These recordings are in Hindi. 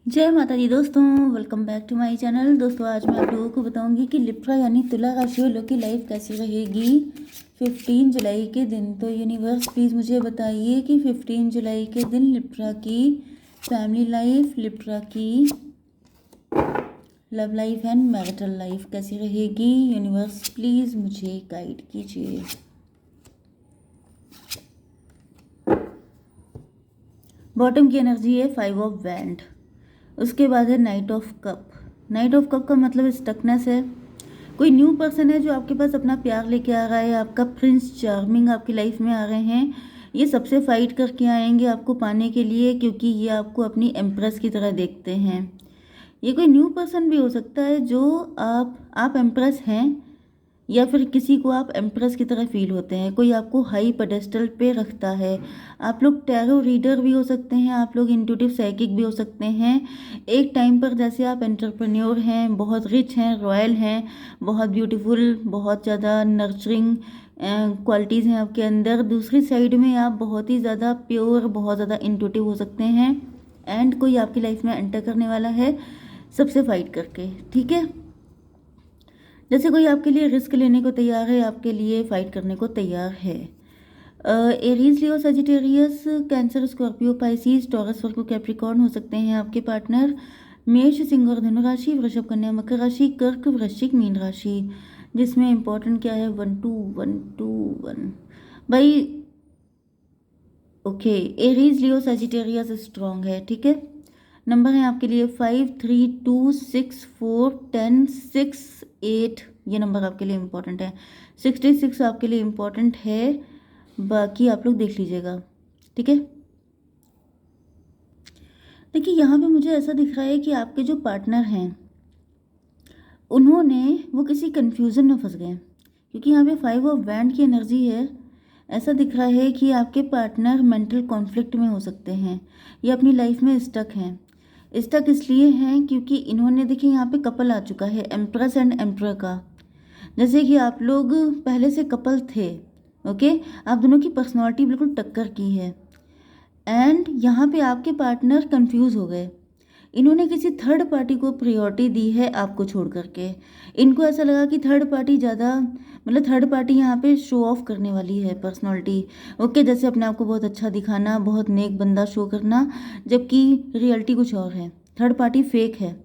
जय माता दी दोस्तों, welcome back to my channel. दोस्तों आज मैं आप लोगों को बताऊंगी कि लिब्रा यानी तुला राशि वालों की लाइफ कैसी रहेगी 15 जुलाई के दिन। तो यूनिवर्स प्लीज़ मुझे बताइए कि 15 जुलाई के दिन लिब्रा की फैमिली लाइफ, लिब्रा की love life and marital life कैसी रहेगी। यूनिवर्स प्लीज़ मुझे गाइड कीजिए। बॉटम की एनर्जी है 5 ऑफ वैंड। उसके बाद है night of cup. Night of cup का मतलब स्टकनेस है। कोई न्यू पर्सन है जो आपके पास अपना प्यार लेके आ रहा है। आपका प्रिंस चार्मिंग आपकी लाइफ में आ रहे हैं। ये सबसे फाइट करके आएंगे आपको पाने के लिए, क्योंकि ये आपको अपनी एम्प्रेस की तरह देखते हैं। ये कोई न्यू पर्सन भी हो सकता है जो आप एम्प्रेस हैं, या फिर किसी को आप एम्प्रेस की तरह फील होते हैं। कोई आपको हाई पेडेस्टल पे रखता है। आप लोग टैरो रीडर भी हो सकते हैं, आप लोग इंट्यूटिव साइकिक भी हो सकते हैं। एक टाइम पर जैसे आप एंटरप्रेन्योर हैं, बहुत रिच हैं, रॉयल हैं, बहुत ब्यूटीफुल, बहुत ज़्यादा नर्चरिंग क्वालिटीज़ हैं आपके अंदर। दूसरी साइड में आप बहुत ही ज़्यादा प्योर, बहुत ज़्यादा इंट्यूटिव हो सकते हैं। एंड कोई आपकी लाइफ में एंटर करने वाला है सबसे फाइट करके, ठीक है। जैसे कोई आपके लिए रिस्क लेने को तैयार है, आपके लिए फाइट करने को तैयार है। Aries, Leo, Sagittarius, Cancer, Scorpio, Pisces, Taurus, Virgo, Capricorn हो सकते हैं आपके पार्टनर। मेष, सिंह और धनु राशि, वृषभ, कन्या, मकर राशि, कर्क, वृश्चिक, मीन राशि। जिसमें इंपॉर्टेंट क्या है 1 2 1 2 1 भाई। Okay, Aries, Leo, Sagittarius strong है, ठीक है। नंबर है आपके लिए 5 3 2 6 4 10 6 8। ये नंबर आपके लिए इम्पोर्टेंट है। 66 आपके लिए इम्पोर्टेंट है। बाकी आप लोग देख लीजिएगा, ठीक है। देखिए यहाँ पे मुझे ऐसा दिख रहा है कि आपके जो पार्टनर हैं उन्होंने वो किसी कंफ्यूजन में फंस गए, क्योंकि यहाँ पे 5 ऑफ वैंड की एनर्जी है। ऐसा दिख रहा है कि आपके पार्टनर मेंटल कॉन्फ्लिक्ट में हो सकते हैं, ये अपनी लाइफ में स्टक हैं। स्टक इसलिए हैं क्योंकि इन्होंने, देखिए यहाँ पे कपल आ चुका है, एम्प्रेस एंड एम्परर का। जैसे कि आप लोग पहले से कपल थे, ओके। आप दोनों की पर्सनालिटी बिल्कुल टक्कर की है। एंड यहाँ पे आपके पार्टनर कंफ्यूज हो गए। इन्होंने किसी थर्ड पार्टी को प्रायोरिटी दी है आपको छोड़ करके। इनको ऐसा लगा कि थर्ड पार्टी ज़्यादा, मतलब थर्ड पार्टी यहाँ पे शो ऑफ करने वाली है पर्सनालिटी, ओके। जैसे अपने आप को बहुत अच्छा दिखाना, बहुत नेक बंदा शो करना, जबकि रियलिटी कुछ और है। थर्ड पार्टी फेक है।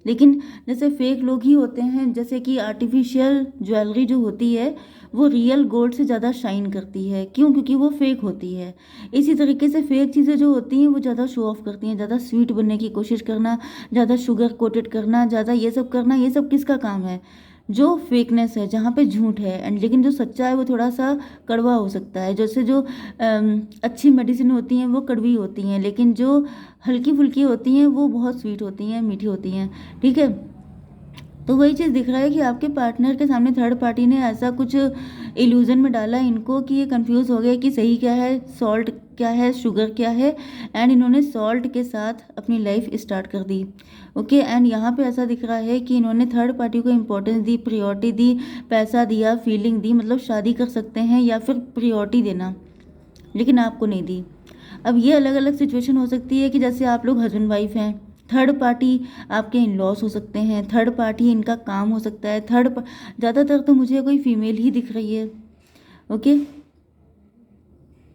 लेकिन जैसे फेक लोग ही होते हैं, जैसे कि आर्टिफिशियल ज्वेलरी जो होती है वो रियल गोल्ड से ज़्यादा शाइन करती है। क्यों? क्योंकि वो फेक होती है। इसी तरीके से फेक चीज़ें जो होती हैं वो ज़्यादा शो ऑफ करती हैं। ज़्यादा स्वीट बनने की कोशिश करना, ज़्यादा शुगर कोटेड करना, ज़्यादा ये सब करना, ये सब किसका काम है? जो फेकनेस है, जहाँ पे झूठ है। एंड लेकिन जो सच्चा है वो थोड़ा सा कड़वा हो सकता है। जैसे जो अच्छी मेडिसिन होती हैं वो कड़वी होती हैं, लेकिन जो हल्की फुल्की होती हैं वो बहुत स्वीट होती हैं, मीठी होती हैं, ठीक है। तो वही चीज़ दिख रहा है कि आपके पार्टनर के सामने थर्ड पार्टी ने ऐसा कुछ इल्यूजन में डाला इनको कि ये कंफ्यूज हो गए कि सही क्या है, सॉल्ट क्या है, शुगर क्या है। एंड इन्होंने सॉल्ट के साथ अपनी लाइफ स्टार्ट कर दी, ओके। एंड यहाँ पे ऐसा दिख रहा है कि इन्होंने थर्ड पार्टी को इम्पोर्टेंस दी, प्रायोरिटी दी, पैसा दिया, फीलिंग दी। मतलब शादी कर सकते हैं या फिर प्रायोरिटी देना, लेकिन आपको नहीं दी। अब ये अलग अलग सिचुएशन हो सकती है कि जैसे आप लोग हस्बैंड वाइफ हैं, थर्ड पार्टी आपके इन लॉस हो सकते हैं, थर्ड पार्टी इनका काम हो सकता है। ज़्यादातर तो मुझे कोई फीमेल ही दिख रही है, ओके।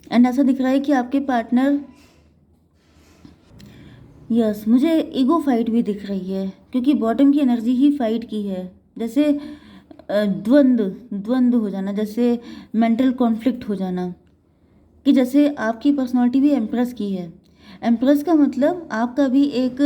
एंड ऐसा दिख रहा है कि आपके पार्टनर, यस, मुझे ईगो फाइट भी दिख रही है, क्योंकि बॉटम की एनर्जी ही फाइट की है। जैसे द्वंद्व हो जाना, जैसे मेंटल कॉन्फ्लिक्ट हो जाना, कि जैसे आपकी पर्सनालिटी भी एम्प्रेस की है। एम्प्रेस का मतलब आपका भी एक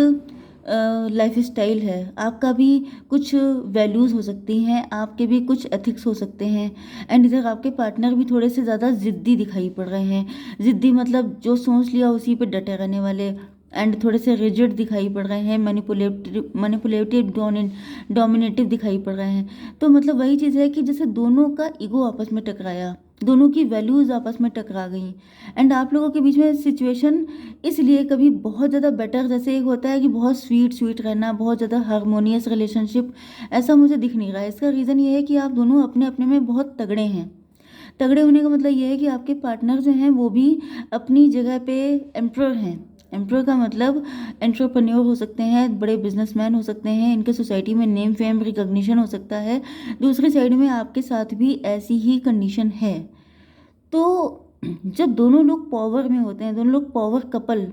लाइफ स्टाइल है, आपका भी कुछ वैल्यूज़ हो सकती हैं, आपके भी कुछ एथिक्स हो सकते हैं। एंड इधर आपके पार्टनर भी थोड़े से ज़्यादा ज़िद्दी दिखाई पड़ रहे हैं। ज़िद्दी मतलब जो सोच लिया उसी पे डटे रहने वाले। एंड थोड़े से रिजिड दिखाई पड़ रहे हैं, मैनिपुलेटिव डोमिनेटिव दिखाई पड़ रहे हैं। तो मतलब वही चीज़ है कि जैसे दोनों का ईगो आपस में टकराया, दोनों की वैल्यूज़ आपस में टकरा गई। एंड आप लोगों के बीच में सिचुएशन इसलिए कभी बहुत ज़्यादा बेटर, जैसे एक होता है कि बहुत स्वीट स्वीट रहना, बहुत ज़्यादा हारमोनियस रिलेशनशिप, ऐसा मुझे दिख नहीं रहा है। इसका रीज़न ये है कि आप दोनों अपने अपने में बहुत तगड़े हैं। तगड़े होने का मतलब ये है कि आपके पार्टनर जो हैं वो भी अपनी जगह पे एम्प्रर हैं, एम्प्रोर का मतलब एंटरप्रेन्योर हो सकते हैं, बड़े बिजनेसमैन हो सकते हैं, इनके सोसाइटी में नेम फेम रिकॉग्निशन हो सकता है। दूसरी साइड में आपके साथ भी ऐसी ही कंडीशन है। तो जब दोनों लोग पावर में होते हैं, दोनों लोग पावर कपल,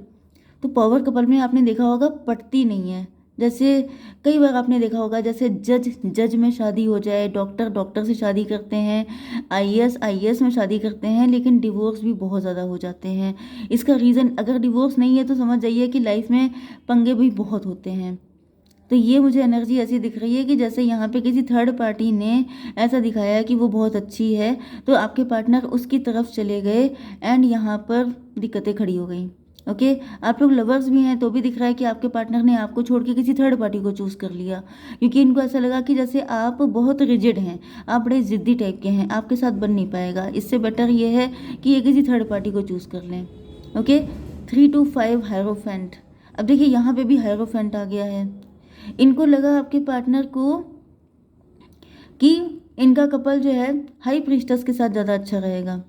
तो पावर कपल में आपने देखा होगा पटती नहीं है। जैसे कई बार आपने देखा होगा, जैसे जज जज में शादी हो जाए, डॉक्टर डॉक्टर से शादी करते हैं, आईएएस आईएएस में शादी करते हैं, लेकिन डिवोर्स भी बहुत ज़्यादा हो जाते हैं। इसका रीज़न, अगर डिवोर्स नहीं है तो समझ जाइए कि लाइफ में पंगे भी बहुत होते हैं। तो ये मुझे एनर्जी ऐसी दिख रही है कि जैसे यहाँ पे किसी थर्ड पार्टी ने ऐसा दिखाया है कि वो बहुत अच्छी है, तो आपके पार्टनर उसकी तरफ चले गए एंड यहाँ पर दिक्कतें खड़ी हो गई। ओके, आप लोग लवर्स भी हैं तो भी दिख रहा है कि आपके पार्टनर ने आपको छोड़ के किसी थर्ड पार्टी को चूज़ कर लिया, क्योंकि इनको ऐसा लगा कि जैसे आप बहुत रिजिड हैं, आप बड़े ज़िद्दी टाइप के हैं, आपके साथ बन नहीं पाएगा। इससे बेटर ये है कि ये किसी थर्ड पार्टी को चूज़ कर लें। Okay, 3 to 5 hierophant. अब देखिए यहाँ पे भी हायरोफेंट आ गया है। इनको लगा आपके पार्टनर को कि इनका कपल जो है हाई प्रीस्टस के साथ ज़्यादा अच्छा रहेगा।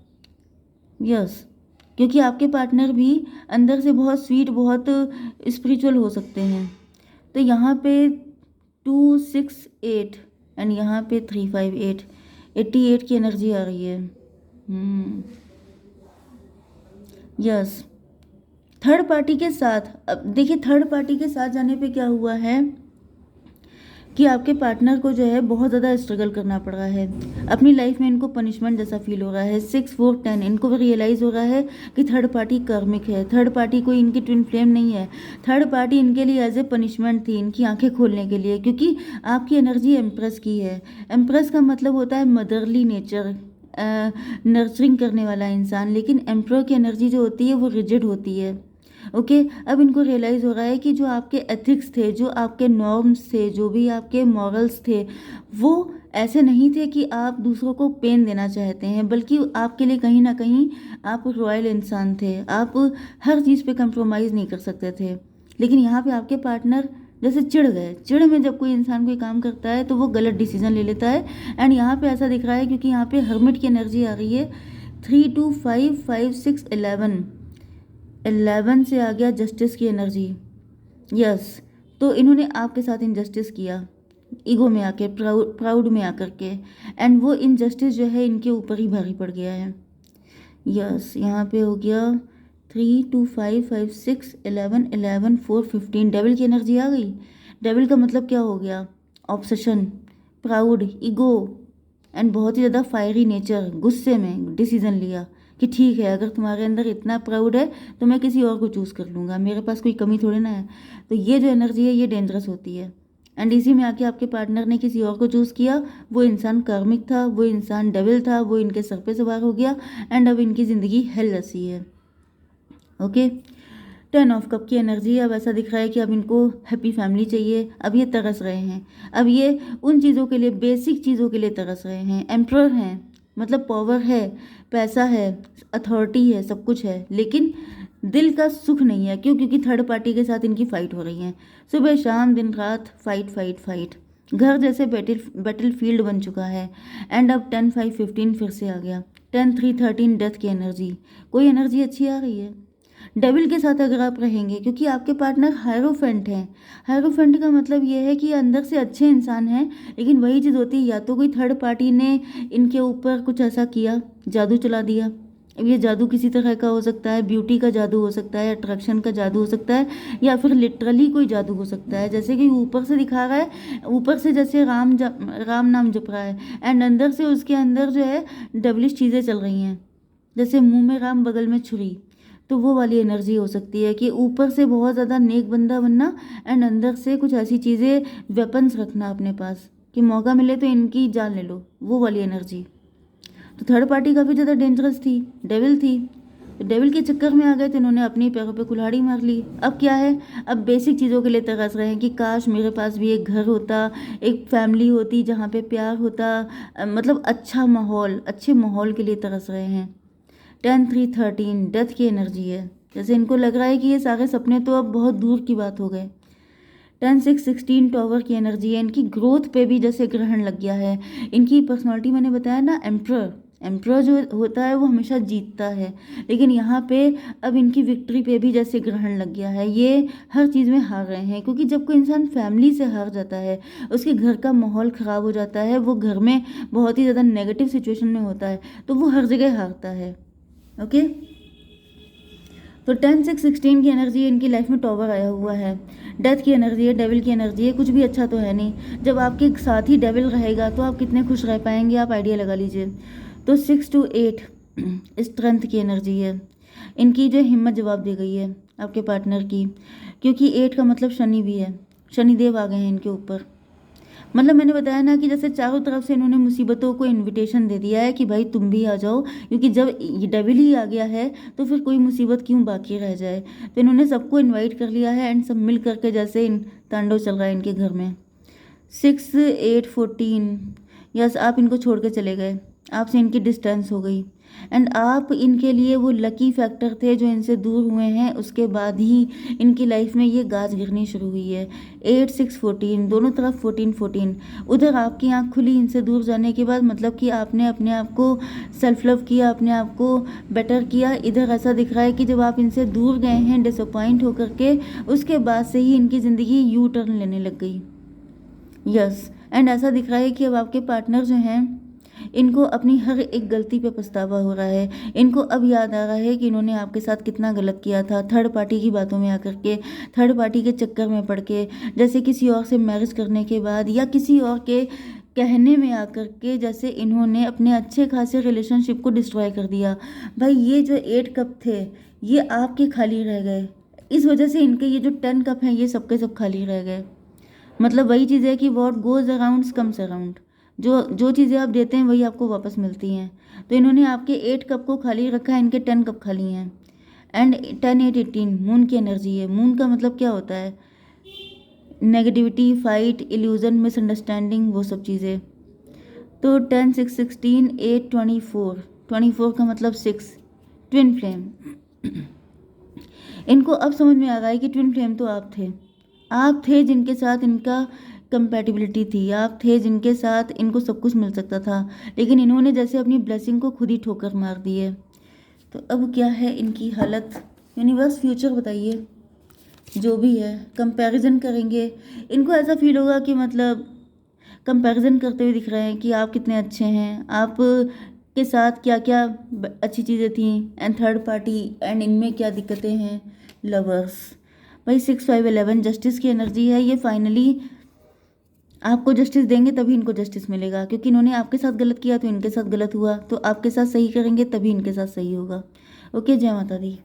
यस, क्योंकि आपके पार्टनर भी अंदर से बहुत स्वीट, बहुत स्पिरिचुअल हो सकते हैं। तो यहाँ पे 268 एंड यहाँ पे 358, 88 की एनर्जी आ रही है। यस, थर्ड पार्टी के साथ, अब देखिए थर्ड पार्टी के साथ जाने पे क्या हुआ है कि आपके पार्टनर को जो है बहुत ज़्यादा स्ट्रगल करना पड़ रहा है अपनी लाइफ में। इनको पनिशमेंट जैसा फील हो रहा है। 6 4 10 इनको भी रियलाइज़ हो रहा है कि थर्ड पार्टी कर्मिक है, थर्ड पार्टी कोई इनकी ट्विन फ्लेम नहीं है। थर्ड पार्टी इनके लिए एज ए पनिशमेंट थी, इनकी आंखें खोलने के लिए, क्योंकि आपकी एनर्जी एम्प्रेस की है। एम्प्रेस का मतलब होता है मदरली नेचर, नर्चरिंग करने वाला इंसान, लेकिन एम्प्रोर की एनर्जी जो होती है वो रिजिड होती है। ओके, अब इनको रियलाइज़ हो रहा है कि जो आपके एथिक्स थे, जो आपके नॉर्म्स थे, जो भी आपके मॉरल्स थे, वो ऐसे नहीं थे कि आप दूसरों को पेन देना चाहते हैं, बल्कि आपके लिए कहीं ना कहीं आप रॉयल इंसान थे। आप हर चीज़ पे कंप्रोमाइज़ नहीं कर सकते थे। लेकिन यहाँ पे आपके पार्टनर जैसे चिढ़ गए। चिढ़ में जब कोई इंसान कोई काम करता है तो वो गलत डिसीजन ले लेता है। एंड यहाँ पे ऐसा दिख रहा है क्योंकि यहाँ पे हर्मिट की एनर्जी आ रही है। 3 2 5 5 6 11 से आ गया जस्टिस की एनर्जी। यस, तो इन्होंने आपके साथ इनजस्टिस किया, ईगो में आके, प्राउड में आकर के, एंड वो इनजस्टिस जो है इनके ऊपर ही भारी पड़ गया है। यस, यहाँ पे हो गया 3 2 5 5 6 11 11 4 15। डेविल की एनर्जी आ गई। डेविल का मतलब क्या हो गया? ऑब्सेशन, प्राउड, ईगो एंड बहुत ही ज़्यादा फायरी नेचर। गुस्से में डिसीजन लिया कि ठीक है, अगर तुम्हारे अंदर इतना प्राउड है तो मैं किसी और को चूज़ कर लूँगा, मेरे पास कोई कमी थोड़ी ना है। तो ये जो एनर्जी है ये डेंजरस होती है। एंड इसी में आके आपके पार्टनर ने किसी और को चूज़ किया। वो इंसान कार्मिक था, वो इंसान डेविल था, वो इनके सर पे सवार हो गया एंड अब इनकी ज़िंदगी हेल जैसी है। ओके, 10 ऑफ कप की एनर्जी। अब ऐसा दिख रहा है कि अब इनको हैप्पी फैमिली चाहिए। अब ये तरस रहे हैं, अब ये उन चीज़ों के लिए, बेसिक चीज़ों के लिए तरस रहे हैं। एम्प्रर हैं, मतलब पावर है, पैसा है, अथॉरिटी है, सब कुछ है, लेकिन दिल का सुख नहीं है। क्यों? क्योंकि थर्ड पार्टी के साथ इनकी फाइट हो रही है, सुबह शाम दिन रात, फाइट फाइट फाइट। घर जैसे बैटल फील्ड बन चुका है। एंड अब 10 5 15 फिर से आ गया। 10 3 13 डेथ की एनर्जी। कोई एनर्जी अच्छी आ रही है डेविल के साथ अगर आप रहेंगे, क्योंकि आपके पार्टनर हायरोफेंट हैं। हायरोफेंट का मतलब ये है कि अंदर से अच्छे इंसान हैं, लेकिन वही चीज़ होती है, या तो कोई थर्ड पार्टी ने इनके ऊपर कुछ ऐसा किया, जादू चला दिया। अब ये जादू किसी तरह का हो सकता है, ब्यूटी का जादू हो सकता है, अट्रैक्शन का जादू हो सकता है, या फिर लिटरली कोई जादू हो सकता है। जैसे कि ऊपर से दिखा रहा है, ऊपर से जैसे राम नाम जप रहा है एंड अंदर से उसके अंदर जो है डबलिश चीज़ें चल रही हैं, जैसे मुंह में राम बगल में छुरी। तो वो वाली एनर्जी हो सकती है कि ऊपर से बहुत ज़्यादा नेक बंदा बनना एंड अंदर से कुछ ऐसी चीज़ें, वेपन्स रखना अपने पास कि मौका मिले तो इनकी जान ले लो, वो वाली एनर्जी। तो थर्ड पार्टी काफ़ी ज़्यादा डेंजरस थी, डेविल थी। तो डेविल के चक्कर में आ गए तो इन्होंने अपने पैरों पे कुल्हाड़ी मार ली। अब क्या है, अब बेसिक चीज़ों के लिए तरस रहे हैं कि काश मेरे पास भी एक घर होता, एक फैमिली होती जहाँ पे प्यार होता, मतलब अच्छा माहौल, अच्छे माहौल के लिए तरस रहे हैं। 10 3 13 डेथ की एनर्जी है। जैसे इनको लग रहा है कि ये सारे सपने तो अब बहुत दूर की बात हो गए। 10 6 16 टॉवर की एनर्जी है। इनकी ग्रोथ पे भी जैसे ग्रहण लग गया है। इनकी पर्सनालिटी मैंने बताया ना, एम्प्रर, एम्परर जो होता है वो हमेशा जीतता है, लेकिन यहाँ पे अब इनकी विक्ट्री पे भी जैसे ग्रहण लग गया है, ये हर चीज़ में हार रहे हैं। क्योंकि जब कोई इंसान फैमिली से हार जाता है, उसके घर का माहौल ख़राब हो जाता है, वो घर में बहुत ही ज़्यादा नेगेटिव सिचुएशन में होता है, तो वो हर जगह हारता है। ओके, तो 10 6 16 की एनर्जी इनकी लाइफ में टॉवर आया हुआ है, डेथ की एनर्जी है, डेविल की एनर्जी है, कुछ भी अच्छा तो है नहीं। जब आपके साथ ही डेविल रहेगा तो आप कितने खुश रह पाएंगे, आप आइडिया लगा लीजिए। तो 6 to 8 स्ट्रेंथ की एनर्जी है, इनकी जो हिम्मत जवाब दे गई है आपके पार्टनर की, क्योंकि 8 का मतलब शनि भी है, शनिदेव आ गए हैं इनके ऊपर। मतलब मैंने बताया ना कि जैसे चारों तरफ से इन्होंने मुसीबतों को इनविटेशन दे दिया है कि भाई तुम भी आ जाओ, क्योंकि जब ये डेविल ही आ गया है तो फिर कोई मुसीबत क्यों बाकी रह जाए। तो इन्होंने सबको इनवाइट कर लिया है एंड सब मिल करके जैसे इन तांडव चल रहा है इनके घर में। 6 8 14, यस, आप इनको छोड़ के चले गए, आपसे इनकी डिस्टेंस हो गई एंड आप इनके लिए वो लकी फैक्टर थे जो इनसे दूर हुए हैं, उसके बाद ही इनकी लाइफ में ये गाज गिरनी शुरू हुई है। 8 6 14, दोनों तरफ 14 14। उधर आपकी आंख खुली इनसे दूर जाने के बाद, मतलब कि आपने अपने आप को सेल्फ लव किया, अपने आप को बेटर किया। इधर ऐसा दिख रहा है कि जब आप इनसे दूर गए हैं डिसअपॉइंट होकर के, उसके बाद से ही इनकी ज़िंदगी यू टर्न लेने लग गई। यस, एंड ऐसा दिख रहा है कि अब आपके पार्टनर जो हैं, इनको अपनी हर एक गलती पे पछतावा हो रहा है। इनको अब याद आ रहा है कि इन्होंने आपके साथ कितना गलत किया था, थर्ड पार्टी की बातों में आकर के, थर्ड पार्टी के चक्कर में पड़ के, जैसे किसी और से मैरिज करने के बाद या किसी और के कहने में आकर के, जैसे इन्होंने अपने अच्छे खासे रिलेशनशिप को डिस्ट्रॉय कर दिया। भाई ये जो 8 कप थे ये आपके खाली रह गए, इस वजह से इनके ये जो 10 कप हैं ये सबके सब खाली रह गए। मतलब वही चीज़ है कि what goes around comes around, जो जो चीज़ें आप देते हैं वही आपको वापस मिलती हैं। तो इन्होंने आपके 8 कप को खाली रखा है, इनके 10 कप खाली हैं। एंड 10 8 18 मून की एनर्जी है। मून का मतलब क्या होता है, नेगेटिविटी, फाइट, इल्यूजन, मिसअंडरस्टैंडिंग, वो सब चीज़ें। तो 10 6 16 8 24, 24 का मतलब 6, ट्विन फ्लेम। इनको अब समझ में आ रहा है कि ट्विन फ्लेम तो आप थे जिनके साथ इनका कंपैटिबिलिटी थी, आप थे जिनके साथ इनको सब कुछ मिल सकता था, लेकिन इन्होंने जैसे अपनी ब्लेसिंग को खुद ही ठोकर मार दी है। तो अब क्या है इनकी हालत, यूनिवर्स फ्यूचर बताइए। जो भी है कंपैरिजन करेंगे, इनको ऐसा फील होगा कि मतलब कंपैरिजन करते हुए दिख रहे हैं कि आप कितने अच्छे हैं, आप के साथ क्या क्या अच्छी चीज़ें थी, एंड थर्ड पार्टी, एंड इनमें क्या दिक्कतें हैं, लवर्स। भाई 6 5 11 जस्टिस की एनर्जी है। ये फाइनली आपको जस्टिस देंगे, तभी इनको जस्टिस मिलेगा, क्योंकि इन्होंने आपके साथ गलत किया तो इनके साथ गलत हुआ, तो आपके साथ सही करेंगे तभी इनके साथ सही होगा। ओके, जय माता दी।